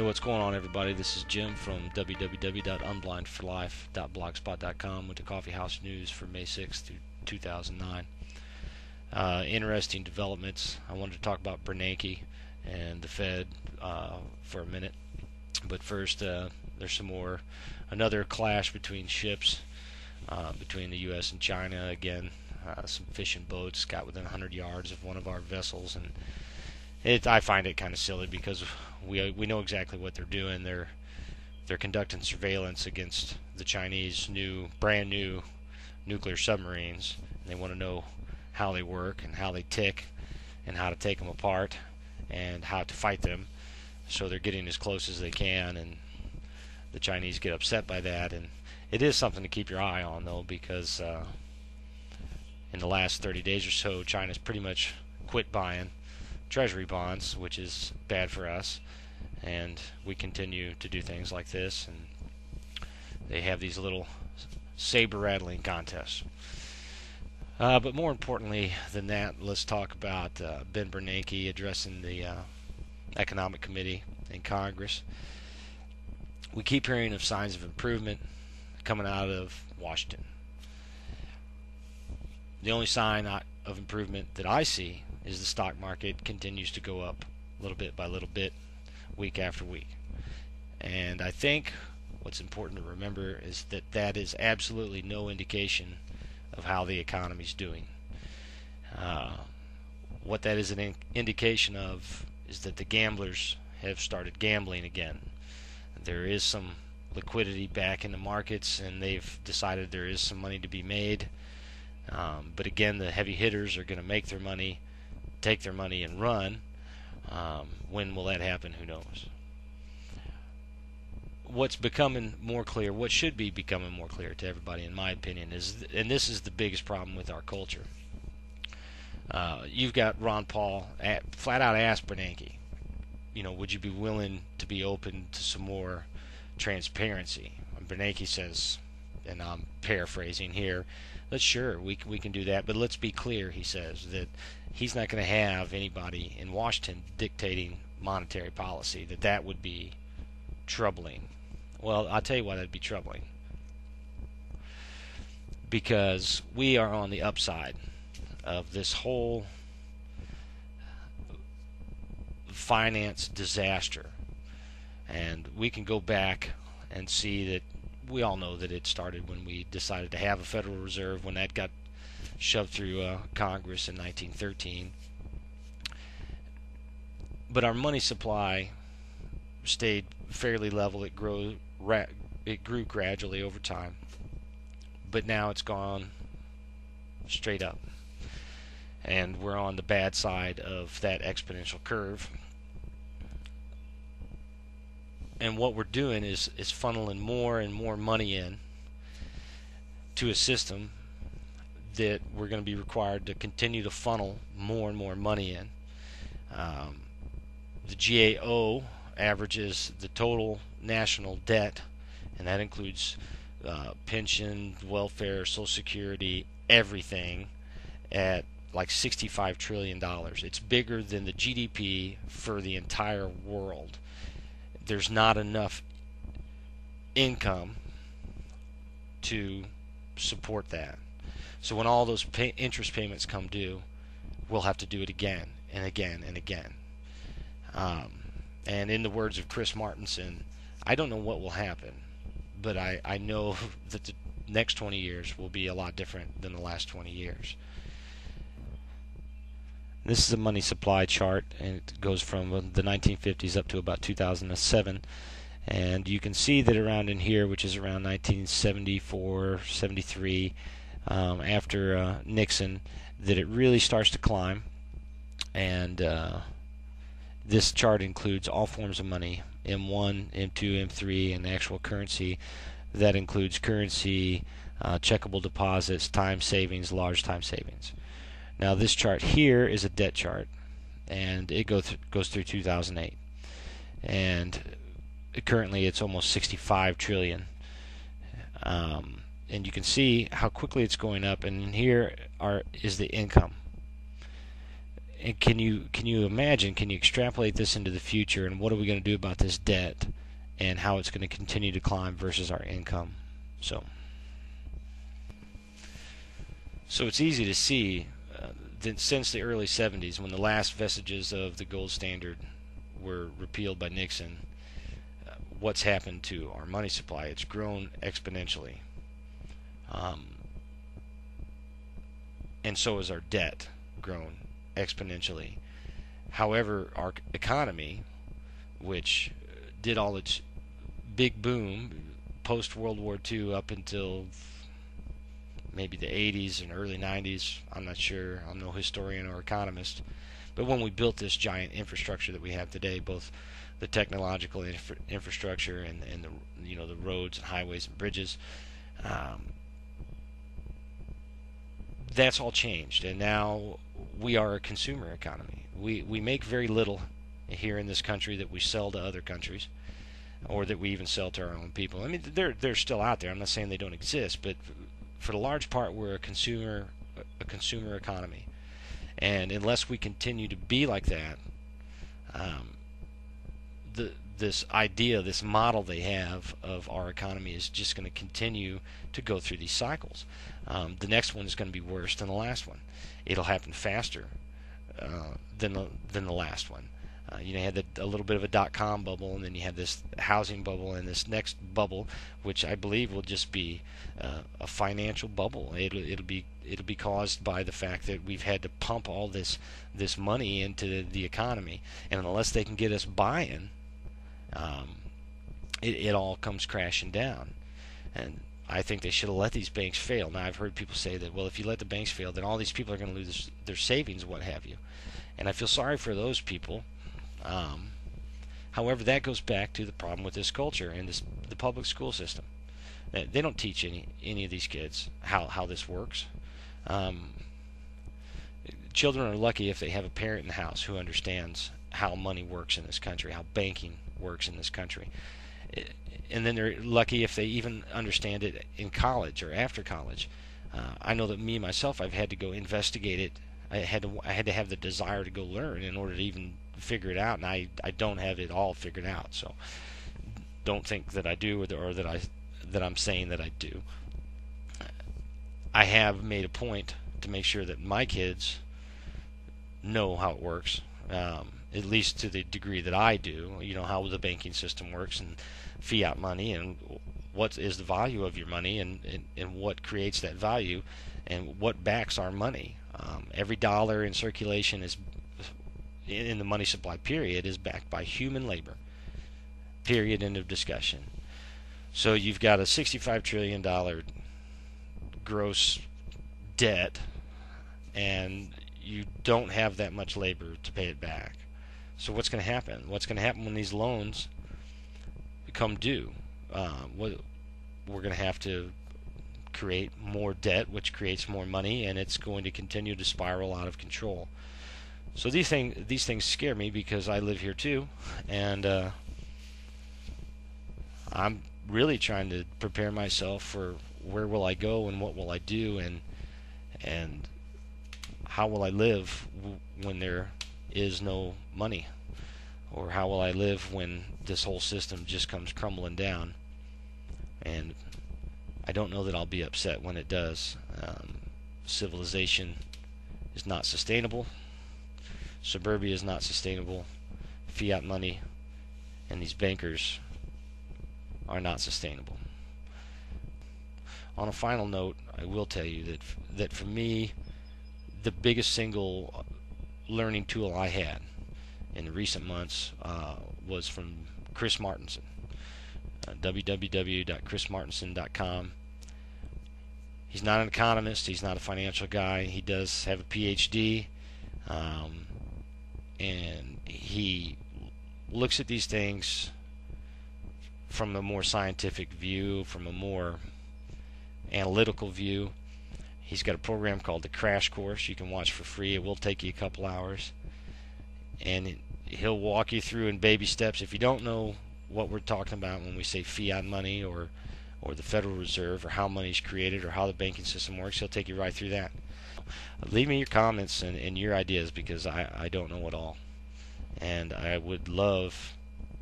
What's going on, everybody? This is Jim from www.unblindforlife.blogspot.com with the CoffeeHouseNews for May 6th, 2009. Interesting developments. I wanted to talk about Bernanke and the Fed for a minute. But first, there's another clash between ships between the U.S. and China. Again, some fishing boats got within 100 yards of one of our vessels, and I find it kind of silly because we know exactly what they're doing. They're conducting surveillance against the Chinese brand new nuclear submarines. And they want to know how they work and how they tick and how to take them apart and how to fight them. So they're getting as close as they can, and the Chinese get upset by that. And it is something to keep your eye on, though, because in the last 30 days or so, China's pretty much quit buying treasury bonds, which is bad for us, and we continue to do things like this, and they have these little saber rattling contests. But more importantly than that, let's talk about Ben Bernanke addressing the Economic Committee in Congress. We keep hearing of signs of improvement coming out of Washington. The only sign of improvement that I see is the stock market continues to go up little bit by little bit, week after week. And I think what's important to remember is that that is absolutely no indication of how the economy's doing. What that is an indication of is that the gamblers have started gambling again. There is some liquidity back in the markets, and they've decided there is some money to be made. But again, the heavy hitters are going to make their money, take their money, and run. When will that happen? Who knows? What's becoming more clear, what should be becoming more clear to everybody, in my opinion, is, and this is the biggest problem with our culture. You've got Ron Paul flat out asked Bernanke, would you be willing to be open to some more transparency? And Bernanke says, and I'm paraphrasing here, sure, we can do that, but let's be clear, he says, that he's not going to have anybody in Washington dictating monetary policy, that would be troubling. Well, I'll tell you why that'd be troubling. Because we are on the upside of this whole finance disaster. And we can go back and see that we all know that it started when we decided to have a Federal Reserve, when that got shoved through Congress in 1913. But our money supply stayed fairly level. It grew gradually over time, but now it's gone straight up, and we're on the bad side of that exponential curve. And what we're doing is funneling more and more money in to a system that we're going to be required to continue to funnel more and more money in. The GAO averages the total national debt, and that includes pension, welfare, Social Security, everything, at like $65 trillion. It's bigger than the GDP for the entire world. There's not enough income to support that. So when all those interest payments come due, we'll have to do it again and again and again. And in the words of Chris Martenson, I don't know what will happen, but I know that the next 20 years will be a lot different than the last 20 years. This is a money supply chart, and it goes from the 1950s up to about 2007. And you can see that around in here, which is around 1974, 73, after Nixon, that it really starts to climb. And this chart includes all forms of money, M1, M2, M3, and actual currency. That includes currency, checkable deposits, time savings, large time savings. Now this chart here is a debt chart, and it goes through 2008, and currently it's almost 65 trillion. And you can see how quickly it's going up, and here is the income. And can you imagine? Can you extrapolate this into the future? And what are we going to do about this debt, and how it's going to continue to climb versus our income? So it's easy to see that since the early 70s, when the last vestiges of the gold standard were repealed by Nixon, what's happened to our money supply? It's grown exponentially. And so has our debt grown exponentially. However, our economy, which did all its big boom post World War II up until maybe the 80s and early 90s, I'm not sure, I'm no historian or economist, but when we built this giant infrastructure that we have today, both the technological infrastructure and the roads and highways and bridges, that's all changed, and now we are a consumer economy. We make very little here in this country that we sell to other countries, or that we even sell to our own people. I mean, they're still out there. I'm not saying they don't exist, but for the large part, we're a consumer economy, and unless we continue to be like that, this idea, this model they have of our economy is just going to continue to go through these cycles. The next one is going to be worse than the last one. It'll happen faster than the last one. You had a little bit of a dot-com bubble, and then you had this housing bubble, and this next bubble, which I believe will just be a financial bubble. It'll be caused by the fact that we've had to pump all this money into the economy, and unless they can get us buying, it all comes crashing down. And I think they should have let these banks fail. Now, I've heard people say that, well, if you let the banks fail, then all these people are going to lose their savings, what have you. And I feel sorry for those people. However, that goes back to the problem with this culture and the public school system. They don't teach any of these kids how this works. Children are lucky if they have a parent in the house who understands how money works in this country, how banking works in this country. And then they're lucky if they even understand it in college or after college. I know that myself, I've had to go investigate it. I had to have the desire to go learn in order to even figure it out, and I don't have it all figured out. So don't think that I do, or that I'm saying that I do. I have made a point to make sure that my kids know how it works, at least to the degree that I do. How the banking system works, and fiat money, and what is the value of your money, and what creates that value, and what backs our money. Every dollar in circulation is in the money supply period is backed by human labor. Period. End of discussion. So you've got a $65 trillion gross debt, and you don't have that much labor to pay it back. So what's going to happen? What's going to happen when these loans become due? We're going to have to create more debt, which creates more money, and it's going to continue to spiral out of control. So these things scare me, because I live here too, and I'm really trying to prepare myself for where will I go, and what will I do, and how will I live when there is no money, or how will I live when this whole system just comes crumbling down. And I don't know that I'll be upset when it does. Civilization is not sustainable. Suburbia is not sustainable. Fiat money and these bankers are not sustainable. On a final note, I will tell you that for me, the biggest single learning tool I had in the recent months was from Chris Martenson. www.chrismartenson.com. He's not an economist. He's not a financial guy. He does have a PhD, and he looks at these things from a more scientific view, from a more analytical view. He's got a program called the Crash Course you can watch for free. It will take you a couple hours, and he'll walk you through in baby steps. If you don't know what we're talking about when we say fiat money, or the Federal Reserve, or how money is created, or how the banking system works, he'll take you right through that. leave me your comments and your ideas, because I don't know it all, and I would love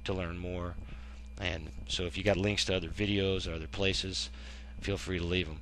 to learn more. And so if you got links to other videos or other places, feel free to leave them.